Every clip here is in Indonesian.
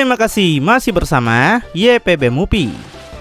Terima kasih masih bersama YPB Movie.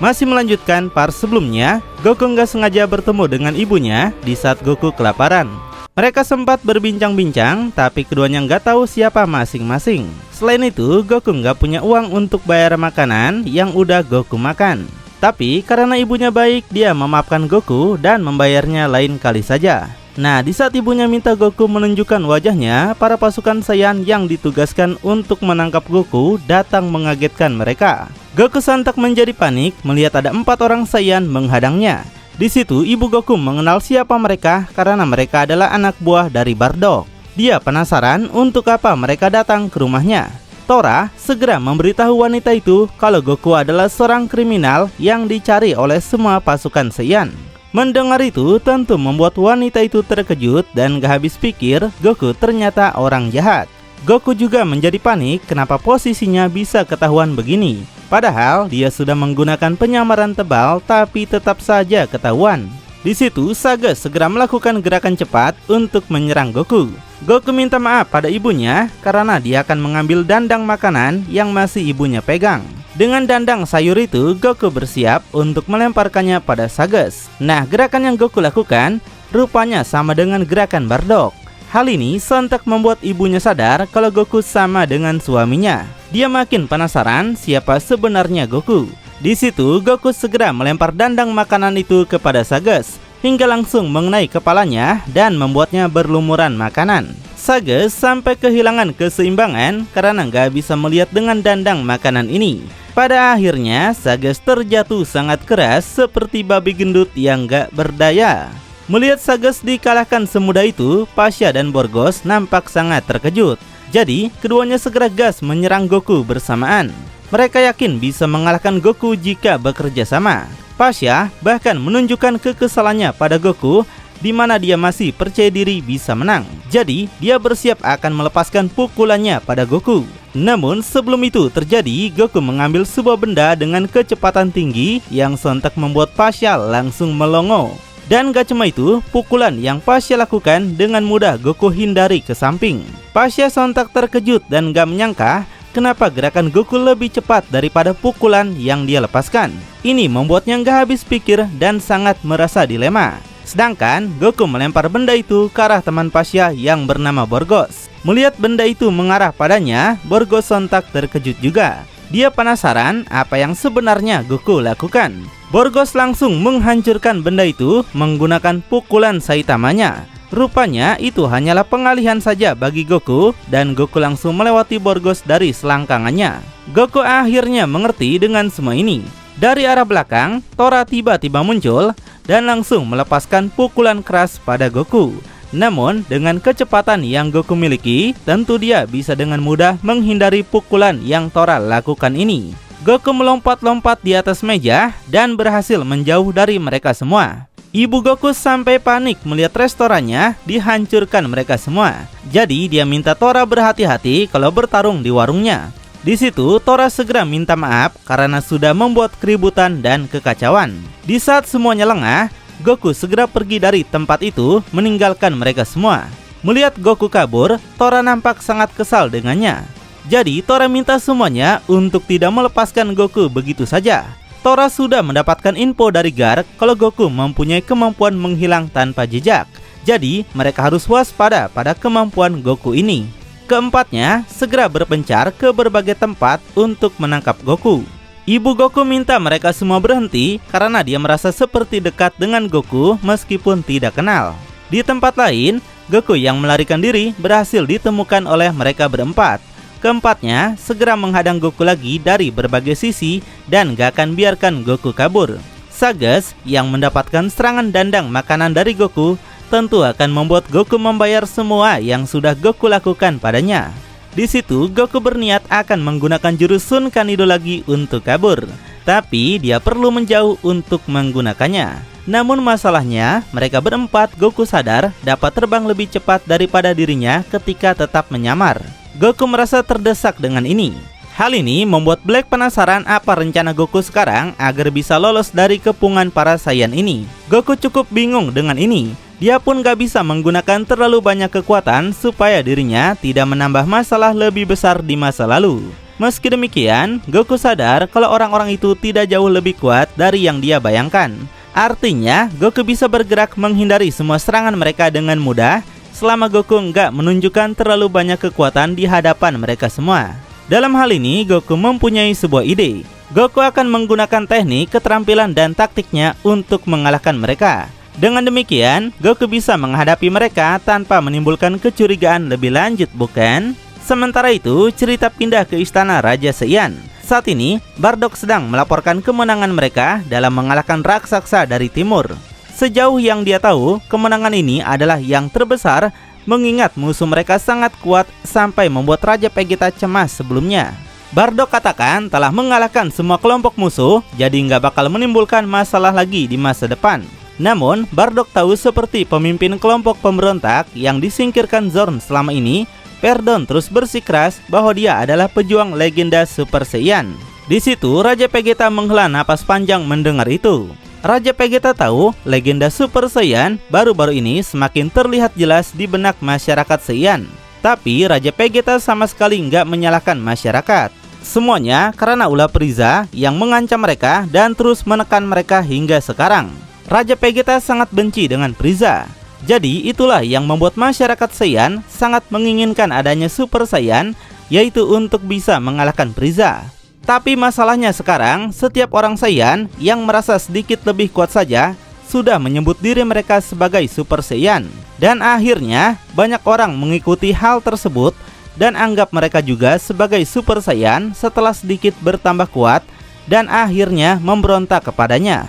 Masih melanjutkan part sebelumnya, Goku nggak sengaja bertemu dengan ibunya di saat Goku kelaparan. Mereka sempat berbincang-bincang, tapi keduanya nggak tahu siapa masing-masing. Selain itu, Goku nggak punya uang untuk bayar makanan yang udah Goku makan. Tapi karena ibunya baik, dia memaafkan Goku dan membayarnya lain kali saja. Nah, di saat ibunya minta Goku menunjukkan wajahnya, para pasukan Saiyan yang ditugaskan untuk menangkap Goku datang mengagetkan mereka. Goku sontak menjadi panik melihat ada 4 orang Saiyan menghadangnya. Di situ ibu Goku mengenal siapa mereka karena mereka adalah anak buah dari Bardock. Dia penasaran untuk apa mereka datang ke rumahnya. Tora segera memberitahu wanita itu kalau Goku adalah seorang kriminal yang dicari oleh semua pasukan Saiyan. Mendengar itu tentu membuat wanita itu terkejut dan gak habis pikir Goku ternyata orang jahat. Goku juga menjadi panik kenapa posisinya bisa ketahuan begini. Padahal dia sudah menggunakan penyamaran tebal tapi tetap saja ketahuan. Di situ Saga segera melakukan gerakan cepat untuk menyerang Goku. Goku minta maaf pada ibunya karena dia akan mengambil dandang makanan yang masih ibunya pegang. Dengan dandang sayur itu, Goku bersiap untuk melemparkannya pada Sagas. Nah, gerakan yang Goku lakukan rupanya sama dengan gerakan Bardock. Hal ini sontak membuat ibunya sadar kalau Goku sama dengan suaminya. Dia makin penasaran siapa sebenarnya Goku. Di situ, Goku segera melempar dandang makanan itu kepada Sagas hingga langsung mengenai kepalanya dan membuatnya berlumuran makanan. Sagas sampai kehilangan keseimbangan karena nggak bisa melihat dengan dandang makanan ini. Pada akhirnya, Sagas terjatuh sangat keras seperti babi gendut yang gak berdaya. Melihat Sagas dikalahkan semudah itu, Pasha dan Borgos nampak sangat terkejut. Jadi, keduanya segera gas menyerang Goku bersamaan. Mereka yakin bisa mengalahkan Goku jika bekerja sama. Pasha bahkan menunjukkan kekesalannya pada Goku, di mana dia masih percaya diri bisa menang. Jadi, dia bersiap akan melepaskan pukulannya pada Goku. Namun sebelum itu terjadi, Goku mengambil sebuah benda dengan kecepatan tinggi yang sontak membuat Pasha langsung melongo. Dan gak cuma itu, pukulan yang Pasha lakukan dengan mudah Goku hindari ke samping. Pasha sontak terkejut dan gak menyangka kenapa gerakan Goku lebih cepat daripada pukulan yang dia lepaskan. Ini membuatnya gak habis pikir dan sangat merasa dilema. Sedangkan Goku melempar benda itu ke arah teman Pasha yang bernama Borgos. Melihat benda itu mengarah padanya, Borgos sontak terkejut juga. Dia penasaran apa yang sebenarnya Goku lakukan. Borgos langsung menghancurkan benda itu menggunakan pukulan Saitamanya. Rupanya itu hanyalah pengalihan saja bagi Goku dan Goku langsung melewati Borgos dari selangkangannya. Goku akhirnya mengerti dengan semua ini. Dari arah belakang, Tora tiba-tiba muncul dan langsung melepaskan pukulan keras pada Goku. Namun dengan kecepatan yang Goku miliki, tentu dia bisa dengan mudah menghindari pukulan yang Tora lakukan ini. Goku melompat-lompat di atas meja dan berhasil menjauh dari mereka semua. Ibu Goku sampai panik melihat restorannya dihancurkan mereka semua. Jadi dia minta Tora berhati-hati kalau bertarung di warungnya. Di situ Tora segera minta maaf karena sudah membuat keributan dan kekacauan. Di saat semuanya lengah, Goku segera pergi dari tempat itu meninggalkan mereka semua. Melihat Goku kabur, Tora nampak sangat kesal dengannya. Jadi Tora minta semuanya untuk tidak melepaskan Goku begitu saja. Tora sudah mendapatkan info dari Garp kalau Goku mempunyai kemampuan menghilang tanpa jejak. Jadi mereka harus waspada pada kemampuan Goku ini. Keempatnya segera berpencar ke berbagai tempat untuk menangkap Goku. Ibu Goku minta mereka semua berhenti karena dia merasa seperti dekat dengan Goku meskipun tidak kenal. Di tempat lain, Goku yang melarikan diri berhasil ditemukan oleh mereka berempat. Keempatnya segera menghadang Goku lagi dari berbagai sisi dan gak akan biarkan Goku kabur. Sagas yang mendapatkan serangan dandang makanan dari Goku tentu akan membuat Goku membayar semua yang sudah Goku lakukan padanya. Di situ Goku berniat akan menggunakan jurus Sun Kanido lagi untuk kabur. Tapi dia perlu menjauh untuk menggunakannya. Namun masalahnya, mereka berempat Goku sadar dapat terbang lebih cepat daripada dirinya ketika tetap menyamar. Goku merasa terdesak dengan ini. Hal ini membuat Black penasaran apa rencana Goku sekarang agar bisa lolos dari kepungan para Saiyan ini. Goku cukup bingung dengan ini. Dia pun gak bisa menggunakan terlalu banyak kekuatan supaya dirinya tidak menambah masalah lebih besar di masa lalu. Meski demikian, Goku sadar kalau orang-orang itu tidak jauh lebih kuat dari yang dia bayangkan. Artinya, Goku bisa bergerak menghindari semua serangan mereka dengan mudah selama Goku nggak menunjukkan terlalu banyak kekuatan di hadapan mereka semua. Dalam hal ini, Goku mempunyai sebuah ide. Goku akan menggunakan teknik, keterampilan, dan taktiknya untuk mengalahkan mereka. Dengan demikian, Goku bisa menghadapi mereka tanpa menimbulkan kecurigaan lebih lanjut, bukan? Sementara itu, cerita pindah ke istana Raja Saiyan. Saat ini, Bardock sedang melaporkan kemenangan mereka dalam mengalahkan raksasa dari timur. Sejauh yang dia tahu, kemenangan ini adalah yang terbesar mengingat musuh mereka sangat kuat sampai membuat Raja Vegeta cemas sebelumnya. Bardock katakan telah mengalahkan semua kelompok musuh, jadi nggak bakal menimbulkan masalah lagi di masa depan. Namun, Bardock tahu seperti pemimpin kelompok pemberontak yang disingkirkan Zorn selama ini, Perdon terus bersikeras bahwa dia adalah pejuang legenda Super Saiyan. Di situ, Raja Vegeta menghela napas panjang mendengar itu. Raja Vegeta tahu legenda Super Saiyan baru-baru ini semakin terlihat jelas di benak masyarakat Saiyan. Tapi Raja Vegeta sama sekali nggak menyalahkan masyarakat. Semuanya karena ulah Frieza yang mengancam mereka dan terus menekan mereka hingga sekarang. Raja Vegeta sangat benci dengan Frieza. Jadi itulah yang membuat masyarakat Saiyan sangat menginginkan adanya Super Saiyan, yaitu untuk bisa mengalahkan Frieza. Tapi masalahnya sekarang, setiap orang Saiyan yang merasa sedikit lebih kuat saja sudah menyebut diri mereka sebagai Super Saiyan. Dan akhirnya banyak orang mengikuti hal tersebut dan anggap mereka juga sebagai Super Saiyan setelah sedikit bertambah kuat dan akhirnya memberontak kepadanya.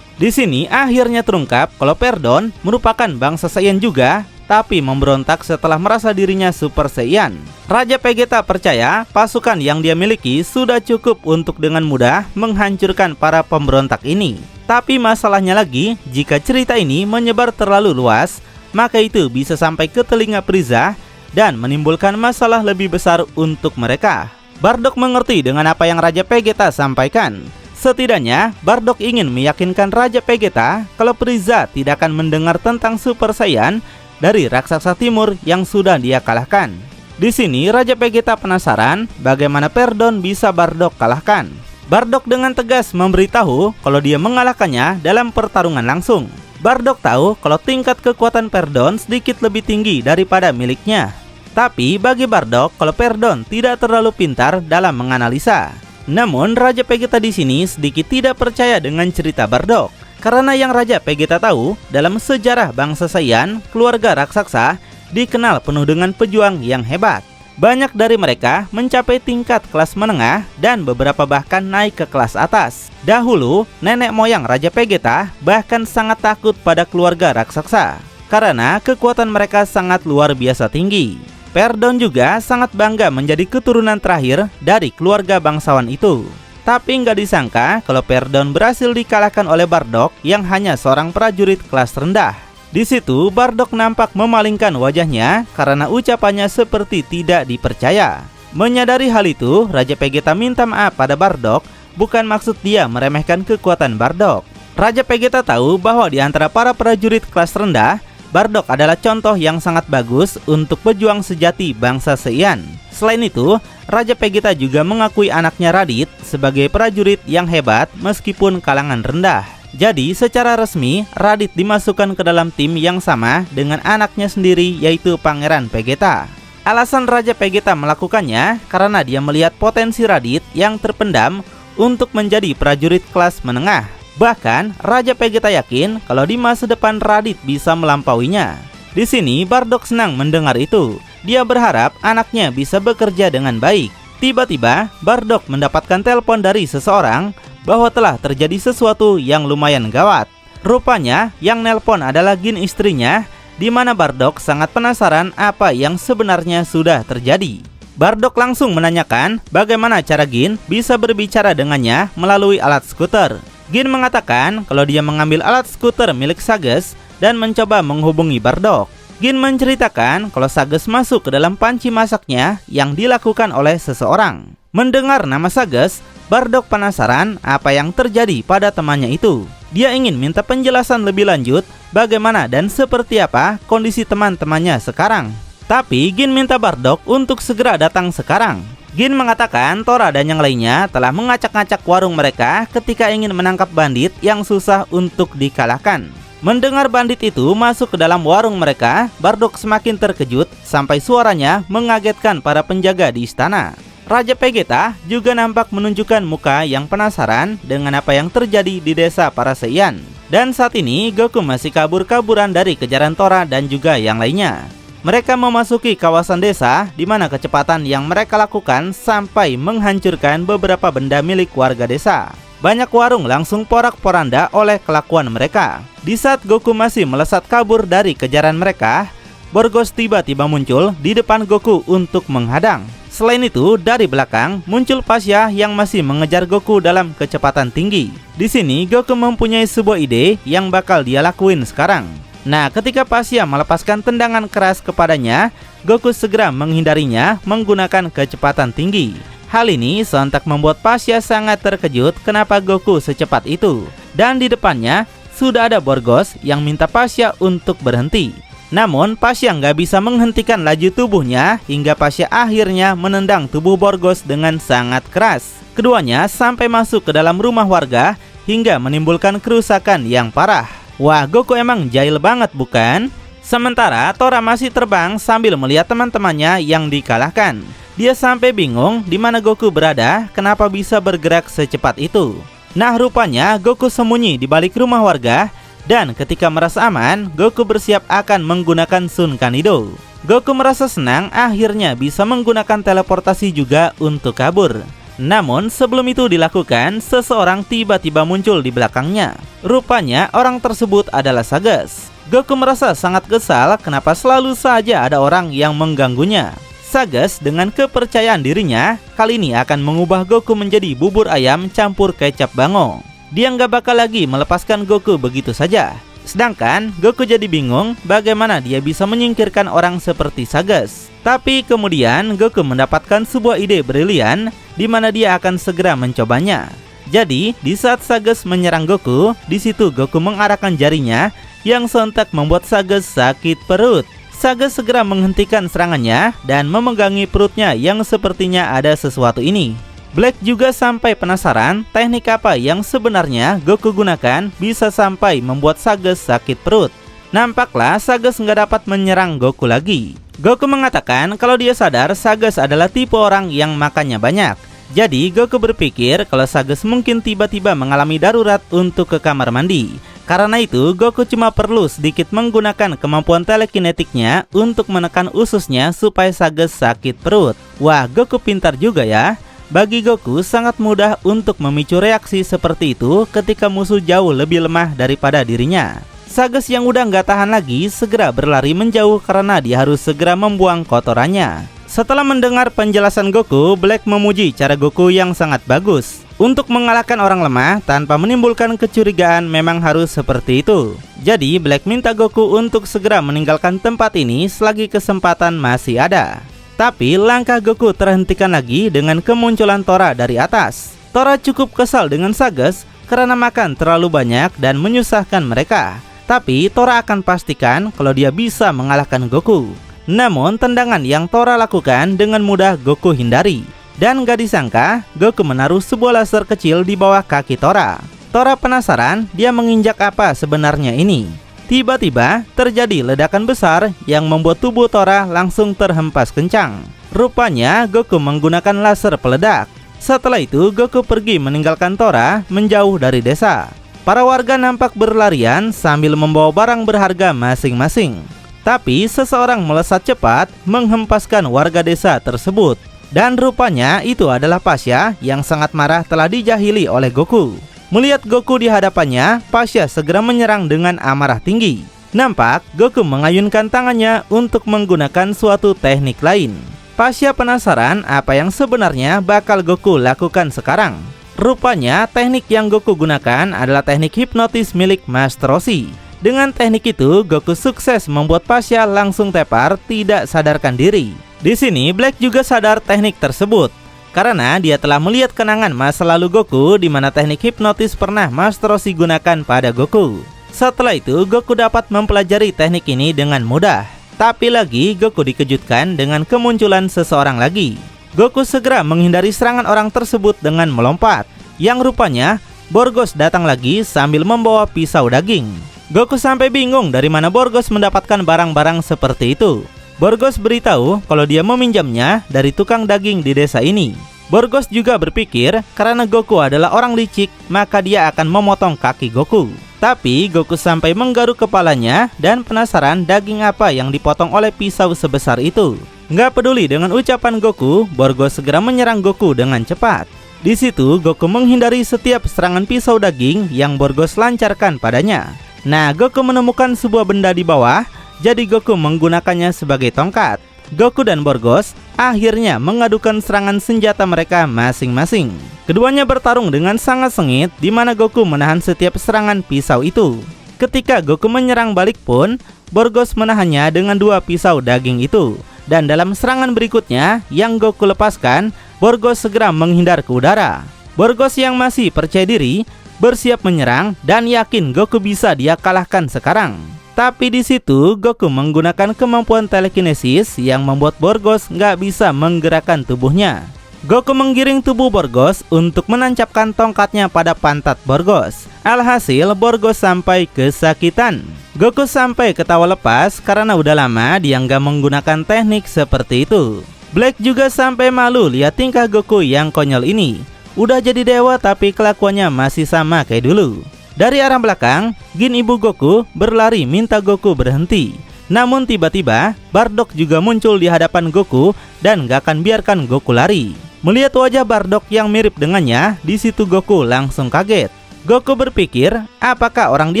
Di sini akhirnya terungkap kalau Perdon merupakan bangsa Saiyan juga, tapi memberontak setelah merasa dirinya Super Saiyan. Raja Vegeta percaya pasukan yang dia miliki sudah cukup untuk dengan mudah menghancurkan para pemberontak ini. Tapi masalahnya lagi, jika cerita ini menyebar terlalu luas, maka itu bisa sampai ke telinga Frieza dan menimbulkan masalah lebih besar untuk mereka. Bardock mengerti dengan apa yang Raja Vegeta sampaikan. Setidaknya, Bardock ingin meyakinkan Raja Vegeta kalau Frieza tidak akan mendengar tentang Super Saiyan dari raksasa timur yang sudah dia kalahkan. Di sini, Raja Vegeta penasaran bagaimana Perdon bisa Bardock kalahkan. Bardock dengan tegas memberitahu kalau dia mengalahkannya dalam pertarungan langsung. Bardock tahu kalau tingkat kekuatan Perdon sedikit lebih tinggi daripada miliknya. Tapi bagi Bardock, kalau Perdon tidak terlalu pintar dalam menganalisa. Namun Raja Vegeta di sini sedikit tidak percaya dengan cerita Bardock. Karena yang Raja Vegeta tahu, dalam sejarah bangsa Saiyan, keluarga raksasa dikenal penuh dengan pejuang yang hebat. Banyak dari mereka mencapai tingkat kelas menengah dan beberapa bahkan naik ke kelas atas. Dahulu, nenek moyang Raja Vegeta bahkan sangat takut pada keluarga raksasa karena kekuatan mereka sangat luar biasa tinggi. Perdon juga sangat bangga menjadi keturunan terakhir dari keluarga bangsawan itu. Tapi nggak disangka kalau Perdon berhasil dikalahkan oleh Bardock yang hanya seorang prajurit kelas rendah. Di situ Bardock nampak memalingkan wajahnya karena ucapannya seperti tidak dipercaya. Menyadari hal itu, Raja Vegeta minta maaf pada Bardock, bukan maksud dia meremehkan kekuatan Bardock. Raja Vegeta tahu bahwa di antara para prajurit kelas rendah, Bardock adalah contoh yang sangat bagus untuk pejuang sejati bangsa Saiyan. Selain itu, Raja Vegeta juga mengakui anaknya Raditz sebagai prajurit yang hebat meskipun kalangan rendah. Jadi secara resmi, Raditz dimasukkan ke dalam tim yang sama dengan anaknya sendiri, yaitu Pangeran Vegeta. Alasan Raja Vegeta melakukannya karena dia melihat potensi Raditz yang terpendam untuk menjadi prajurit kelas menengah. Bahkan, Raja Vegeta yakin kalau di masa depan Raditz bisa melampauinya. Di sini, Bardock senang mendengar itu. Dia berharap anaknya bisa bekerja dengan baik. Tiba-tiba, Bardock mendapatkan telepon dari seseorang bahwa telah terjadi sesuatu yang lumayan gawat. Rupanya, yang nelpon adalah Gin istrinya, di mana Bardock sangat penasaran apa yang sebenarnya sudah terjadi. Bardock langsung menanyakan bagaimana cara Gin bisa berbicara dengannya melalui alat skuter. Gin mengatakan kalau dia mengambil alat skuter milik Sages dan mencoba menghubungi Bardock. Gin menceritakan kalau Sages masuk ke dalam panci masaknya yang dilakukan oleh seseorang. Mendengar nama Sages, Bardock penasaran apa yang terjadi pada temannya itu. Dia ingin minta penjelasan lebih lanjut bagaimana dan seperti apa kondisi teman-temannya sekarang. Tapi Gin minta Bardock untuk segera datang sekarang. Gin mengatakan Tora dan yang lainnya telah mengacak-ngacak warung mereka ketika ingin menangkap bandit yang susah untuk dikalahkan. Mendengar bandit itu masuk ke dalam warung mereka, Bardock semakin terkejut sampai suaranya mengagetkan para penjaga di istana. Raja Vegeta juga nampak menunjukkan muka yang penasaran dengan apa yang terjadi di desa Paraseian. Dan saat ini Goku masih kabur-kaburan dari kejaran Tora dan juga yang lainnya. Mereka memasuki kawasan desa di mana kecepatan yang mereka lakukan sampai menghancurkan beberapa benda milik warga desa. Banyak warung langsung porak-poranda oleh kelakuan mereka. Di saat Goku masih melesat kabur dari kejaran mereka, Borgos tiba-tiba muncul di depan Goku untuk menghadang. Selain itu, dari belakang muncul Pasha yang masih mengejar Goku dalam kecepatan tinggi. Di sini Goku mempunyai sebuah ide yang bakal dia lakuin sekarang. Nah, ketika Pasha melepaskan tendangan keras kepadanya, Goku segera menghindarinya menggunakan kecepatan tinggi. Hal ini sontak membuat Pasha sangat terkejut kenapa Goku secepat itu. Dan di depannya sudah ada Borgos yang minta Pasha untuk berhenti. Namun Pasha nggak bisa menghentikan laju tubuhnya hingga Pasha akhirnya menendang tubuh Borgos dengan sangat keras. Keduanya sampai masuk ke dalam rumah warga hingga menimbulkan kerusakan yang parah. Wah, Goku emang jahil banget bukan? Sementara Tora masih terbang sambil melihat teman-temannya yang dikalahkan. Dia sampai bingung di mana Goku berada, kenapa bisa bergerak secepat itu. Nah, rupanya Goku sembunyi di balik rumah warga. Dan ketika merasa aman, Goku bersiap akan menggunakan Sun Kanido. Goku merasa senang akhirnya bisa menggunakan teleportasi juga untuk kabur. Namun sebelum itu dilakukan, seseorang tiba-tiba muncul di belakangnya. Rupanya orang tersebut adalah Sagas. Goku merasa sangat kesal kenapa selalu saja ada orang yang mengganggunya. Sagas dengan kepercayaan dirinya kali ini akan mengubah Goku menjadi bubur ayam campur kecap bango. Dia nggak bakal lagi melepaskan Goku begitu saja. Sedangkan Goku jadi bingung bagaimana dia bisa menyingkirkan orang seperti Sagas. Tapi kemudian Goku mendapatkan sebuah ide brilian di mana dia akan segera mencobanya. Jadi di saat Sagas menyerang Goku, di situ Goku mengarahkan jarinya yang sontak membuat Sagas sakit perut. Sagas segera menghentikan serangannya dan memegangi perutnya yang sepertinya ada sesuatu ini. Black juga sampai penasaran teknik apa yang sebenarnya Goku gunakan bisa sampai membuat Sagas sakit perut. Nampaklah Sagas nggak dapat menyerang Goku lagi. Goku mengatakan kalau dia sadar Sagas adalah tipe orang yang makannya banyak. Jadi Goku berpikir kalau Sagas mungkin tiba-tiba mengalami darurat untuk ke kamar mandi. Karena itu Goku cuma perlu sedikit menggunakan kemampuan telekinetiknya untuk menekan ususnya supaya Sagas sakit perut. Wah, Goku pintar juga ya. Bagi Goku sangat mudah untuk memicu reaksi seperti itu ketika musuh jauh lebih lemah daripada dirinya. Sagas yang udah nggak tahan lagi segera berlari menjauh karena dia harus segera membuang kotorannya. Setelah mendengar penjelasan Goku, Black memuji cara Goku yang sangat bagus. Untuk mengalahkan orang lemah tanpa menimbulkan kecurigaan memang harus seperti itu. Jadi Black minta Goku untuk segera meninggalkan tempat ini selagi kesempatan masih ada. Tapi langkah Goku terhentikan lagi dengan kemunculan Tora dari atas. Tora cukup kesal dengan Sagas karena makan terlalu banyak dan menyusahkan mereka. Tapi Tora akan pastikan kalau dia bisa mengalahkan Goku. Namun tendangan yang Tora lakukan dengan mudah Goku hindari. Dan gak disangka Goku menaruh sebuah laser kecil di bawah kaki Tora. Tora penasaran dia menginjak apa sebenarnya ini. Tiba-tiba terjadi ledakan besar yang membuat tubuh Tora langsung terhempas kencang. Rupanya Goku menggunakan laser peledak. Setelah itu Goku pergi meninggalkan Tora menjauh dari desa. Para warga nampak berlarian sambil membawa barang berharga masing-masing. Tapi seseorang melesat cepat menghempaskan warga desa tersebut. Dan rupanya itu adalah Pasha yang sangat marah telah dijahili oleh Goku. Melihat Goku di hadapannya, Pasha segera menyerang dengan amarah tinggi. Nampak Goku mengayunkan tangannya untuk menggunakan suatu teknik lain. Pasha penasaran apa yang sebenarnya bakal Goku lakukan sekarang. Rupanya teknik yang Goku gunakan adalah teknik hipnotis milik Master Roshi. Dengan teknik itu, Goku sukses membuat Pasha langsung tepar tidak sadarkan diri. Di sini Black juga sadar teknik tersebut. Karena dia telah melihat kenangan masa lalu Goku di mana teknik hipnotis pernah Master Roshi gunakan pada Goku. Setelah itu Goku dapat mempelajari teknik ini dengan mudah. Tapi lagi Goku dikejutkan dengan kemunculan seseorang lagi. Goku segera menghindari serangan orang tersebut dengan melompat. Yang rupanya Borgos datang lagi sambil membawa pisau daging. Goku sampai bingung dari mana Borgos mendapatkan barang-barang seperti itu. Borgos beritahu kalau dia meminjamnya dari tukang daging di desa ini. Borgos juga berpikir karena Goku adalah orang licik, maka dia akan memotong kaki Goku. Tapi Goku sampai menggaruk kepalanya dan penasaran daging apa yang dipotong oleh pisau sebesar itu. Nggak peduli dengan ucapan Goku, Borgos segera menyerang Goku dengan cepat. Di situ Goku menghindari setiap serangan pisau daging yang Borgos lancarkan padanya. Nah, Goku menemukan sebuah benda di bawah, jadi Goku menggunakannya sebagai tongkat. Goku dan Borgos akhirnya mengadukan serangan senjata mereka masing-masing. Keduanya bertarung dengan sangat sengit, di mana Goku menahan setiap serangan pisau itu. Ketika Goku menyerang balik pun, Borgos menahannya dengan 2 pisau daging itu. Dan dalam serangan berikutnya yang Goku lepaskan, Borgos segera menghindar ke udara. Borgos yang masih percaya diri bersiap menyerang dan yakin Goku bisa dia kalahkan sekarang. Tapi di situ Goku menggunakan kemampuan telekinesis yang membuat Borgos nggak bisa menggerakkan tubuhnya. Goku menggiring tubuh Borgos untuk menancapkan tongkatnya pada pantat Borgos. Alhasil Borgos sampai kesakitan. Goku sampai ketawa lepas karena udah lama dia nggak menggunakan teknik seperti itu. Black juga sampai malu lihat tingkah Goku yang konyol ini. Udah jadi dewa tapi kelakuannya masih sama kayak dulu. Dari arah belakang, Gin ibu Goku berlari minta Goku berhenti. Namun tiba-tiba, Bardock juga muncul di hadapan Goku dan gak akan biarkan Goku lari. Melihat wajah Bardock yang mirip dengannya, di situ Goku langsung kaget. Goku berpikir, apakah orang di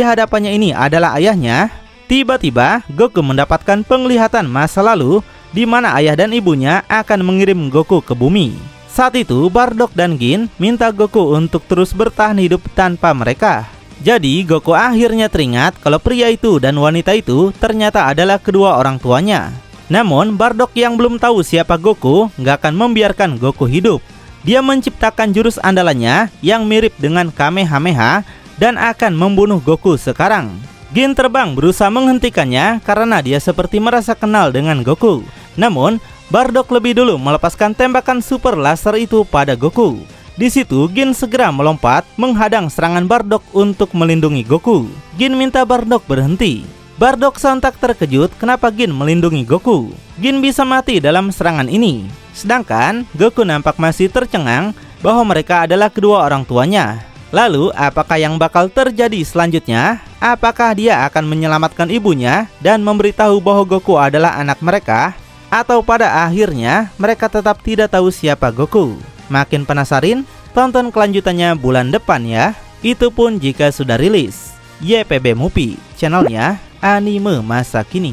hadapannya ini adalah ayahnya? Tiba-tiba, Goku mendapatkan penglihatan masa lalu di mana ayah dan ibunya akan mengirim Goku ke bumi. Saat itu, Bardock dan Gin minta Goku untuk terus bertahan hidup tanpa mereka. Jadi Goku akhirnya teringat kalau pria itu dan wanita itu ternyata adalah kedua orang tuanya. Namun Bardock yang belum tahu siapa Goku nggak akan membiarkan Goku hidup. Dia menciptakan jurus andalannya yang mirip dengan Kamehameha dan akan membunuh Goku sekarang. Gin terbang berusaha menghentikannya karena dia seperti merasa kenal dengan Goku. Namun Bardock lebih dulu melepaskan tembakan super laser itu pada Goku. Di situ Gin segera melompat menghadang serangan Bardock untuk melindungi Goku. Gin minta Bardock berhenti. Bardock sontak terkejut kenapa Gin melindungi Goku. Gin bisa mati dalam serangan ini. Sedangkan Goku nampak masih tercengang bahwa mereka adalah kedua orang tuanya. Lalu apakah yang bakal terjadi selanjutnya? Apakah dia akan menyelamatkan ibunya dan memberitahu bahwa Goku adalah anak mereka? Atau pada akhirnya mereka tetap tidak tahu siapa Goku? Makin penasaran? Tonton kelanjutannya bulan depan ya. Itu pun jika sudah rilis. YPB Movie, channelnya anime masa kini.